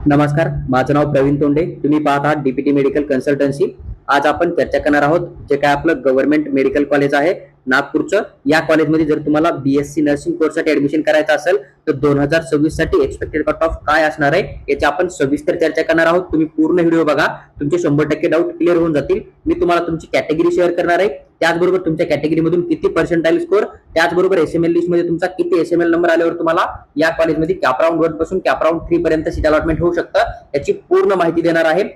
नमस्कार, माझं नाव प्रवीण तोंडे. तुम्ही पाहत आहात डीपीटी मेडिकल कन्सल्टन्सी. आज आपण चर्चा करणार आहोत जे काय आपलं गव्हर्नमेंट मेडिकल कॉलेज आहे नागपूरचं. या कॉलेजमध्ये जर तुम्हाला बीएससी नर्सिंग कोर्ससाठी ऍडमिशन करायचं असेल तर 2026 साठी एक्सपेक्टेड कट ऑफ काय असणार आहे याची आपण सविस्तर चर्चा करणार आहोत. तुम्ही पूर्ण व्हिडिओ बघा, तुमचे 100% डाऊट क्लिअर होऊन जातील. मी तुम्हाला तुमची कॅटेगरी शेअर करणार आहे, त्याचबरोबर तुमच्या कॅटेगरीमधून किती पर्सेंटाइल स्कोर, त्याचबरोबर एसएमएल लिस्ट मध्ये तुमचा किती एसएमएल नंबर आल्यावर तुम्हाला या कॉलेजमध्ये कॅपराउंड 1 पासून कॅपराउंड 3 पर्यंत सीट अलॉटमेंट होऊ शकतं याची पूर्ण माहिती देणार आहे.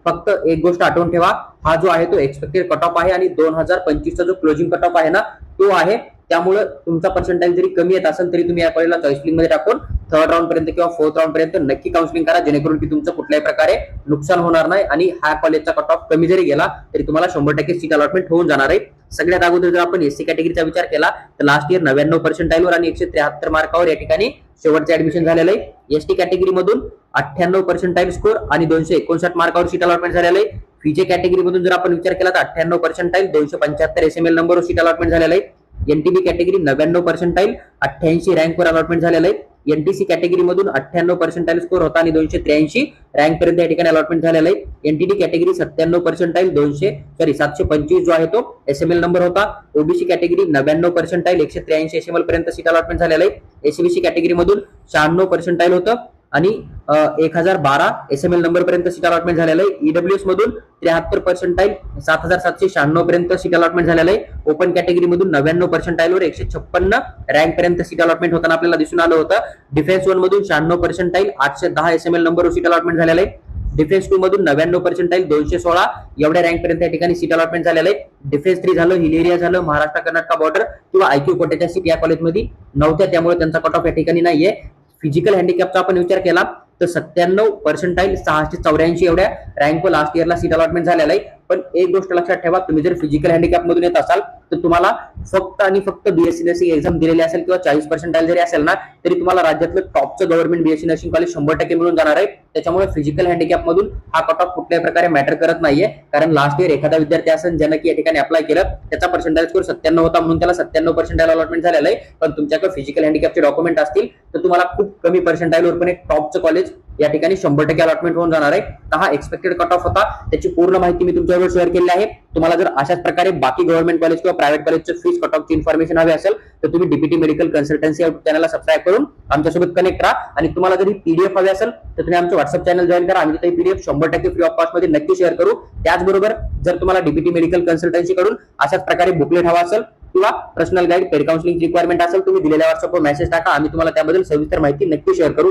फक्त एक गोष्ट आठवून ठेवा, हा जो आहे तो एक्सपेक्टेड कट ऑफ आहे आणि 2025 चा जो क्लोजिंग कट ऑफ आहे ना तो आहे. त्यामुळे तुमचा पर्सेंटाइल जरी कमी येत असेल तरी तुम्ही या कॉलेजला चॉईसलिंग मध्ये टाकून 3rd राऊंड पर्यंत किंवा 4th राऊंड पर्यंत नक्की काउन्सिलिंग करा, जेणेकरून की तुमचं कुठल्याही प्रकारे नुकसान होणार नाही आणि हा कॉलेजचा कट ऑफ कमी जरी गेला तरी तुम्हाला 100% सीट अलॉटमेंट होऊन जाणार आहे. सगळ्यात अगोदर जर आपण एससी कॅटेगरीचा विचार केला तर लास्ट इयर 99 पर्सेंटाइलवर आणि 173 मार्कावर या ठिकाणी शेवटचे ऍडमिशन झालेलं आहे. एसटी कॅटेगरी मधून 98 पर्सेंटाइल स्कोर आणि 259 मार्कावर सीट अलॉटमेंट झालेलं आहे. फीजे कॅटेगरी मधून जर आपण विचार केला तर 98 पर्सेंटाइल 275 एसएमएल नंबरवर सीट अलॉटमेंट झालेलं आहे. एनटीबी कॅटेगरी 99 पर्सेंटाइल 88 रँकवर अलॉटमेंट झालेलं आहे. एनटीसी कॅटेगरी मधून 98 पर्सेंटाइल स्कोर होता आणि 283 रँक पर्यंत या ठिकाणी अलॉटमेंट झालेलं आहे. एनटीडी कॅटेगरी 97 पर्सेंटाइल 725 जो आहे तो एसएमएल नंबर होता. ओबीसी कॅटेगरी 99 पर्सेंटाइल 183 एसएमएल पर्यंत सीट अलॉटमेंट झालेलं आहे. एससीबीसी कॅटेगरी मधून 96 पर्सेंटाइल होतं आणि 1012 एसएमएल नंबर पर्यंत सीट अलॉटमेंट झालेलं आहे. ईडब्ल्यूएस मधून 73 पर्सेंटाइल 7796 पर्यंत सीट अलॉटमेंट झालेलं आहे. ओपन कॅटेगरी मधून 99 पर्सेंटाइलवर 156 रँक पर्यंत सीट अलॉटमेंट होताना आपल्याला दिसून आलं होतं. डिफेन्स 1 मधून 96 पर्सेंटाइल 810 एसएमएल नंबरवर सीट अलॉटमेंट झालेलं आहे. डिफेन्स 2 मधून 99 पर्सेंटाइल 216 एवढ्या रँक पर्यंत या ठिकाणी सीट अलॉटमेंट झालेलं आहे. डिफेन्स 3 झालं, हिल एरिया झालं, महाराष्ट्र कर्नाटक बॉर्डर किंवा आयक्यू कोट्याच्या सीट या कॉलेजमध्ये नव्हत्या, त्यामुळे त्यांचा कट ऑफ या ठिकाणी नाहीये. फिजिकल हँडिकॅपचा आपण विचार केला तर 97 पर्सेंटाइल 684 एवढ्या रँक लास्ट इयरला सीट अलॉटमेंट झालेला आहे. पण एक गोष्ट लक्षात ठेवा, तुम्ही जर फिजिकल हँडिकॅप मधून येत असाल तर तुम्हाला फक्त आणि फक्त बीएससी नर्सिंग एक्झाम दिलेली असेल किंवा 40 पर्सेंटाइल जरी असेल ना तरी तुम्हाला राज्यातलं टॉपचं गव्हर्नमेंट बीएससी नर्सिंग कॉलेज 100% मिळून जाणार आहे. त्याच्यामुळे फिजिकल हँडिकॅप मधून हा कट ऑफ कुठल्याही प्रकारे मॅटर करत नाहीये, कारण लास्ट इयर एखादा विद्यार्थी असेल ज्यानं की या ठिकाणी अप्लाय केलं, त्याचा पर्सेंटाइल स्कोर 97 होता म्हणून त्याला 97 पर्सेंटाइल अलॉटमेंट झालेलं आहे. पण तुमच्याकडे फिजिकल हँडिकॅपचे डॉक्युमेंट असतील तर तुम्हाला खूप कमी पर्सेंटाइलवर पण एक टॉपचं कॉलेज या ठिकाणी 100% अलॉटमेंट होऊन जाणार आहे. हा एक्सपेक्टेड कट ऑफ होता, त्याची पूर्ण माहिती मी तुमच्याबरोबर शेअर केली आहे. तुम्हाला जर अशाच प्रकारे बाकी गव्हर्नमेंट कॉलेज किंवा प्रायव्हेट कॉलेजचे फीस कट ऑफची इन्फॉर्मेशन हवी असेल तर तुम्ही डीपीटी मेडिकल कन्सल्टन्सी चॅनलला सबस्क्राईब करून आमच्यासोबत कनेक्ट राहा. आणि तुम्हाला जर पीडीएफ हवी असेल तर तुम्ही आमचं व्हॉट्सअप चॅनल जॉईन करा, आम्ही तिथे पीडीएफ 100% फ्री ऑफ कॉस्ट मध्ये नक्की शेअर करू. त्याचबरोबर जर तुम्हाला डीपीटी मेडिकल कन्सल्टन्सी कडून अशाच प्रकारे बुकलेट हवा असेल किंवा personal guide paid counselling requirement असेल, तुम्ही दिलेल्या व्हॉट्सअपवर मेसेज टाका, आम्ही तुम्हाला त्याबद्दल सविस्तर माहिती नक्की शेअर करू.